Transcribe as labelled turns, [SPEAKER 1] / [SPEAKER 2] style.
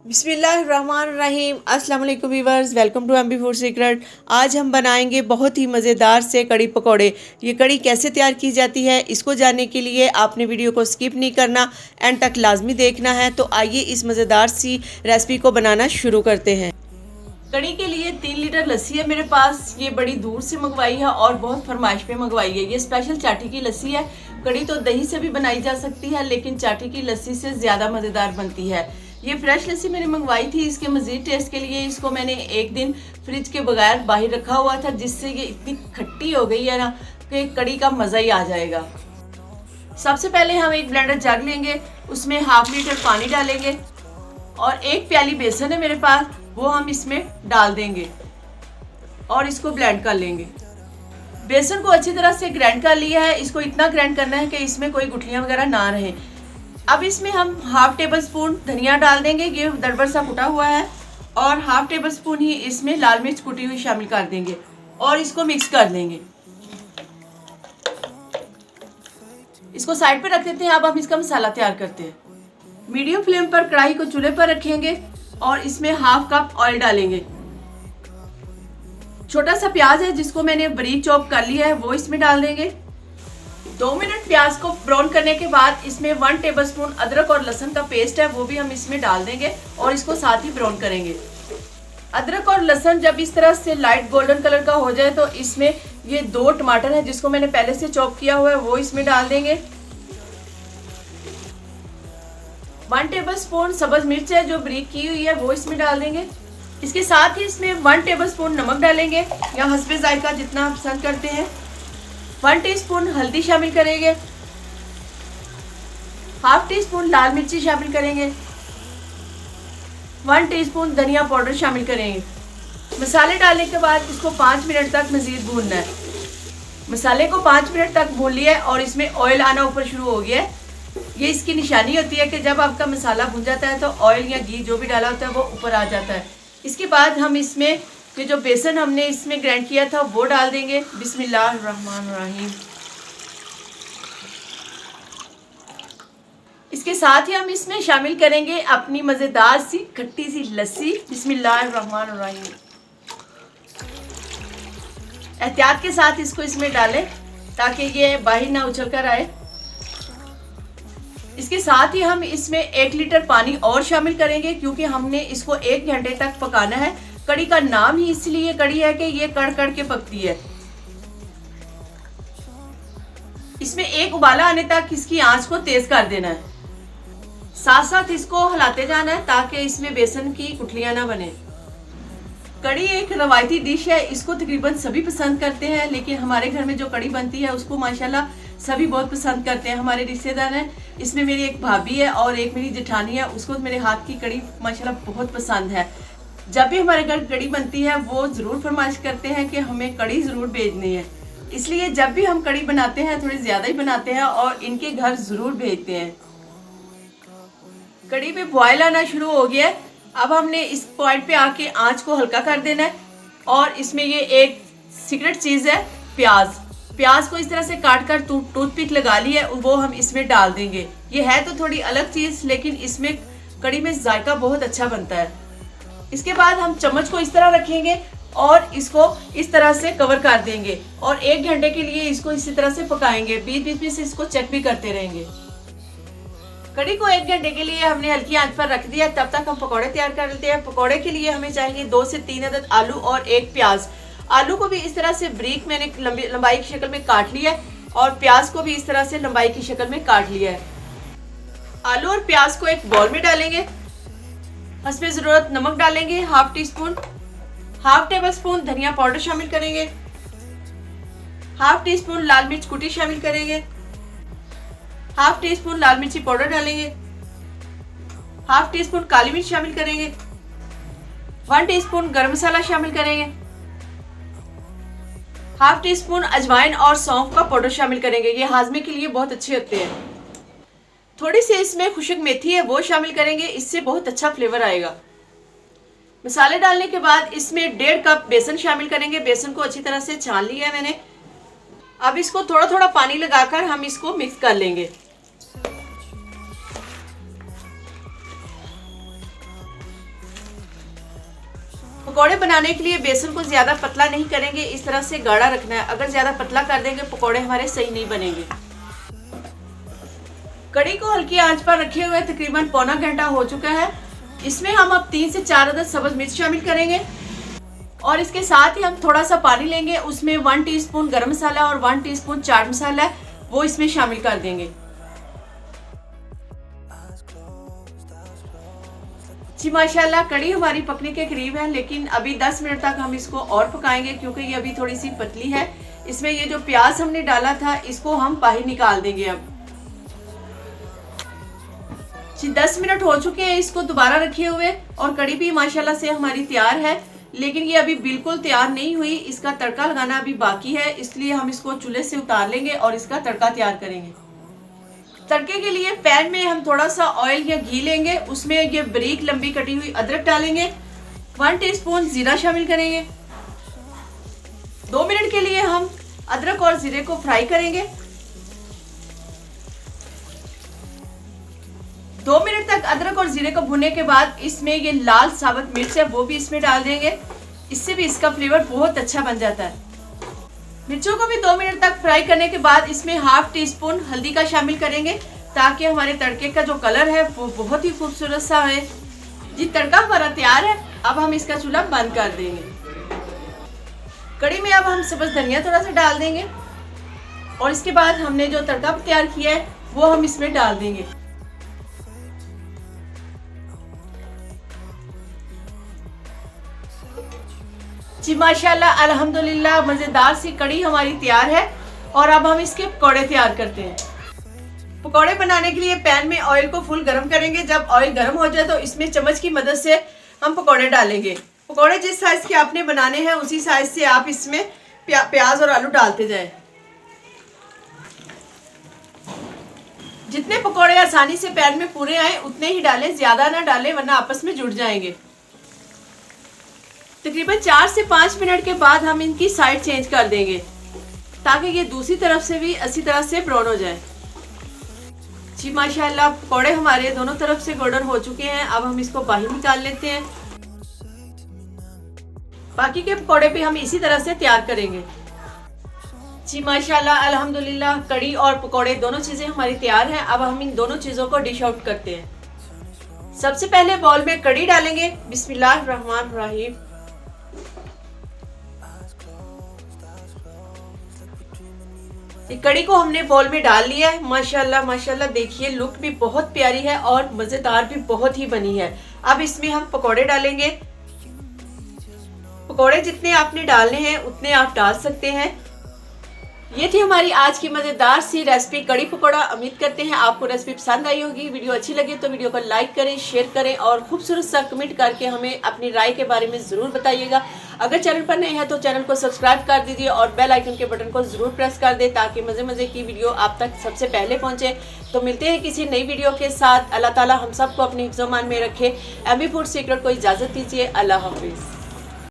[SPEAKER 1] बिस्मिल्लाहिर्रहमानिर्रहीम। अस्सलाम वालेकुम viewers, welcome to MB food secret. आज हम बनाएंगे बहुत ही मज़ेदार से कड़ी पकौड़े। ये कड़ी कैसे तैयार की जाती है, इसको जानने के लिए आपने वीडियो को स्किप नहीं करना, एंड तक लाजमी देखना है। तो आइए इस मज़ेदार सी रेसिपी को बनाना शुरू करते हैं। कड़ी के लिए 3 लीटर लस्सी है मेरे पास। ये बड़ी दूर से मंगवाई है और बहुत फरमाइश पे मंगवाई है। ये स्पेशल चाटी की लस्सी है। कड़ी तो दही से भी बनाई जा सकती है, लेकिन चाटी की लस्सी से ज़्यादा मज़ेदार बनती है। ये फ्रेश लस्सी मैंने मंगवाई थी। इसके मज़ीद टेस्ट के लिए इसको मैंने एक दिन फ्रिज के बगैर बाहर रखा हुआ था, जिससे ये इतनी खट्टी हो गई है ना कि कड़ी का मज़ा ही आ जाएगा। सबसे पहले हम एक ब्लेंडर जग लेंगे, उसमें ½ लीटर पानी डालेंगे और 1 प्याली बेसन है मेरे पास, वो हम इसमें डाल देंगे और इसको ब्लेंड कर लेंगे। बेसन को अच्छी तरह से ग्राइंड कर लिया है। इसको इतना ग्राइंड करना है कि इसमें कोई गुठलियाँ वगैरह ना रहें। अब इसमें हम ½ टेबल स्पून धनिया डाल देंगे, ये दरदर सा कुटा हुआ है, और ½ टेबल स्पून ही इसमें लाल मिर्च कुटी हुई शामिल कर देंगे और इसको मिक्स कर देंगे। इसको साइड पे रख देते हैं। अब हम इसका मसाला तैयार करते हैं। मीडियम फ्लेम पर कढ़ाई को चूल्हे पर रखेंगे और इसमें ½ कप ऑयल डालेंगे। छोटा सा प्याज है जिसको मैंने बारीक चॉप कर लिया है, वो इसमें डाल देंगे। 2 मिनट प्याज को ब्राउन करने के बाद इसमें 1 टेबलस्पून अदरक और लहसुन का पेस्ट है, वो भी हम इसमें डाल देंगे और इसको साथ ही ब्राउन करेंगे। अदरक और लहसुन जब इस तरह से लाइट गोल्डन कलर का हो जाए तो इसमें ये 2 टमाटर है जिसको मैंने पहले से चॉप किया हुआ है, वो इसमें डाल देंगे। 1 टेबलस्पून सब्ज मिर्च है जो बारीक की हुई है, वो इसमें डाल देंगे। इसके साथ ही इसमें 1 टेबलस्पून नमक डालेंगे, या हस्बे जायका जितना आप पसंद करते हैं। 1 टीस्पून हल्दी शामिल करेंगे। ½ टीस्पून लाल मिर्ची शामिल करेंगे। 1 टीस्पून धनिया पाउडर शामिल करेंगे। मसाले डालने के बाद इसको 5 मिनट तक मज़ीद भूनना है। मसाले को 5 मिनट तक भून लिया है और इसमें ऑयल आना ऊपर शुरू हो गया है। ये इसकी निशानी होती है कि जब आपका मसाला भुन जाता है तो ऑयल या घी जो भी डाला होता है वो ऊपर आ जाता है। इसके बाद हम इसमें ये जो बेसन हमने इसमें ग्राइंड किया था वो डाल देंगे। बिस्मिल्लाहिर्रहमानिर्रहीम। इसके साथ ही हम इसमें शामिल करेंगे अपनी मज़ेदार सी खट्टी सी लस्सी। बिस्मिल्लाहिर्रहमानिर्रहीम। एहतियात के साथ इसको इसमें डालें ताकि ये बाहर ना उछल कर आए। इसके साथ ही हम इसमें 1 लीटर पानी और शामिल करेंगे, क्योंकि हमने इसको 1 घंटे तक पकाना है। कड़ी का नाम ही इसलिए कड़ी है कि ये कड़ कड़ के पकती है। इसमें एक उबाला आने तक इसकी आंच को तेज कर देना है। साथ साथ इसको हिलाते जाना है ताकि इसमें बेसन की गुठलियां ना बने। कड़ी एक रवायती डिश है, इसको तकरीबन सभी पसंद करते हैं, लेकिन हमारे घर में जो कड़ी बनती है उसको माशाल्लाह सभी बहुत पसंद करते हैं। हमारे रिश्तेदार हैं, इसमें मेरी एक भाभी है और एक मेरी जेठानी है, उसको मेरे हाथ की कड़ी माशाल्लाह बहुत पसंद है। जब भी हमारे घर कड़ी बनती है वो ज़रूर फरमाइश करते हैं कि हमें कड़ी ज़रूर भेजनी है। इसलिए जब भी हम कड़ी बनाते हैं थोड़ी ज़्यादा ही बनाते हैं और इनके घर ज़रूर भेजते हैं। कड़ी में बॉयल आना शुरू हो गया है। अब हमने इस पॉइंट पे आके आंच को हल्का कर देना है और इसमें ये एक सीक्रेट चीज़ है, प्याज को इस तरह से काट कर टूथपिक लगा ली है, वो हम इसमें डाल देंगे। ये है तो थोड़ी अलग चीज़, लेकिन इसमें कड़ी में जायका बहुत अच्छा बनता है। इसके बाद हम चम्मच को इस तरह रखेंगे और इसको इस तरह से कवर कर देंगे और 1 घंटे के लिए इसको इसी तरह से पकाएंगे। बीच बीच में से इसको चेक भी करते रहेंगे। कड़ी को 1 घंटे के लिए हमने हल्की आंच पर रख दिया। तब तक हम पकौड़े तैयार कर लेते हैं। पकौड़े के लिए हमें चाहिए 2 से 3 अदद आलू और 1 प्याज। आलू को भी इस तरह से बारीक मैंने लंबाई की शक्ल में काट लिया है और प्याज को भी इस तरह से लंबाई की शक्ल में काट लिया है। आलू और प्याज को एक बाउल में डालेंगे। हस्बे ज़रूरत नमक डालेंगे, ½ टीस्पून। ½ टेबलस्पून धनिया पाउडर शामिल करेंगे। ½ टीस्पून लाल मिर्च कुटी शामिल करेंगे। ½ टीस्पून लाल मिर्ची पाउडर डालेंगे। ½ टीस्पून काली मिर्च शामिल करेंगे। 1 टीस्पून गरम मसाला शामिल करेंगे। ½ टीस्पून अजवाइन और सौंफ का पाउडर शामिल करेंगे, ये हाजमे के लिए बहुत अच्छे होते हैं। थोड़ी सी इसमें खुशक मेथी है वो शामिल करेंगे, इससे बहुत अच्छा फ्लेवर आएगा। मसाले डालने के बाद इसमें 1.5 कप बेसन शामिल करेंगे। बेसन को अच्छी तरह से छान लिया है मैंने। अब इसको थोड़ा थोड़ा पानी लगाकर हम इसको मिक्स कर लेंगे। पकौड़े बनाने के लिए बेसन को ज़्यादा पतला नहीं करेंगे, इस तरह से गाढ़ा रखना है। अगर ज़्यादा पतला कर देंगे पकौड़े हमारे सही नहीं बनेंगे। कड़ी को हल्की आंच पर रखे हुए तकरीबन पौना घंटा हो चुका है। इसमें हम अब 3 से 4 अदद सब्ज मिर्च शामिल करेंगे और इसके साथ ही हम थोड़ा सा पानी लेंगे, उसमें 1 टीस्पून गरम मसाला और 1 टीस्पून चाट मसाला है वो इसमें शामिल कर देंगे। जी माशाल्लाह कड़ी हमारी पकने के करीब है, लेकिन अभी 10 मिनट तक हम इसको और पकाएंगे क्योंकि ये अभी थोड़ी सी पतली है। इसमें ये जो प्याज हमने डाला था इसको हम बाहर निकाल देंगे। अब जी 10 मिनट हो चुके हैं इसको दोबारा रखे हुए और कड़ी भी माशाल्लाह से हमारी तैयार है, लेकिन ये अभी बिल्कुल तैयार नहीं हुई। इसका तड़का लगाना अभी बाकी है, इसलिए हम इसको चूल्हे से उतार लेंगे और इसका तड़का तैयार करेंगे। तड़के के लिए पैन में हम थोड़ा सा ऑयल या घी लेंगे, उसमें ये बारीक लंबी कटी हुई अदरक डालेंगे, 1 टीस्पून जीरा शामिल करेंगे। 2 मिनट के लिए हम अदरक और जीरे को फ्राई करेंगे। 2 मिनट तक अदरक और जीरे को भुनने के बाद इसमें ये लाल साबुत मिर्च है वो भी इसमें डाल देंगे, इससे भी इसका फ्लेवर बहुत अच्छा बन जाता है। मिर्चों को भी 2 मिनट तक फ्राई करने के बाद इसमें 1/2 टीस्पून हल्दी का शामिल करेंगे ताकि हमारे तड़के का जो कलर है वो बहुत ही खूबसूरत सा है। जी तड़का हमारा तैयार है, अब हम इसका चूल्हा बंद कर देंगे। कड़ी में अब हम सब्ज धनिया थोड़ा सा डाल देंगे और इसके बाद हमने जो तड़का तैयार किया है वो हम इसमें डाल देंगे। जी माशाल्लाह अल्हम्दुलिल्लाह मज़ेदार सी कड़ी हमारी तैयार है और अब हम इसके पकौड़े तैयार करते हैं। पकौड़े बनाने के लिए पैन में ऑयल को फुल गर्म करेंगे। जब ऑयल गर्म हो जाए तो इसमें चम्मच की मदद से हम पकौड़े डालेंगे। पकौड़े जिस साइज़ के आपने बनाने हैं उसी साइज़ से आप इसमें प्याज और आलू डालते जाएं। जितने पकौड़े आसानी से पैन में पूरे आए उतने ही डालें, ज़्यादा ना डालें वरना आपस में जुड़ जाएंगे। तकरीबन 4 से 5 मिनट के बाद हम इनकी साइड चेंज कर देंगे ताकि ये दूसरी तरफ से भी अच्छी तरह से ब्राउन हो जाए। जी माशाल्लाह पकौड़े हमारे दोनों तरफ से गोल्डन हो चुके हैं। अब हम इसको बाहर निकाल लेते हैं। बाकी के पकौड़े भी हम इसी तरह से तैयार करेंगे। जी माशाल्लाह अल्हम्दुलिल्लाह कड़ी और पकौड़े दोनों चीज़ें हमारी तैयार हैं। अब हम इन दोनों चीज़ों को डिश आउट करते हैं। सबसे पहले बाउल में कड़ी डालेंगे, बिस्मिल्लाहिर्रहमानिर्रहीम। कड़ी को हमने बाउल में डाल लिया है। माशाल्लाह माशाल्लाह देखिए लुक भी बहुत प्यारी है और मज़ेदार भी बहुत ही बनी है। अब इसमें हम पकौड़े डालेंगे। पकौड़े जितने आपने डालने हैं उतने आप डाल सकते हैं। ये थी हमारी आज की मज़ेदार सी रेसिपी कड़ी पकौड़ा। उम्मीद करते हैं आपको रेसिपी पसंद आई होगी। वीडियो अच्छी लगे तो वीडियो को लाइक करें, शेयर करें और खूबसूरत सा कमेंट करके हमें अपनी राय के बारे में ज़रूर बताइएगा। अगर चैनल पर नए हैं तो चैनल को सब्सक्राइब कर दीजिए और बेल आइकन के बटन को ज़रूर प्रेस कर दें ताकि मज़े मज़े की वीडियो आप तक सबसे पहले पहुँचे। तो मिलते हैं किसी नई वीडियो के साथ। अल्लाह ताला हम सबको अपने हिफ्ज़-ओ-मान में रखे। एमबी फूड सीक्रेट को इजाज़त दीजिए। अल्लाह हाफिज़।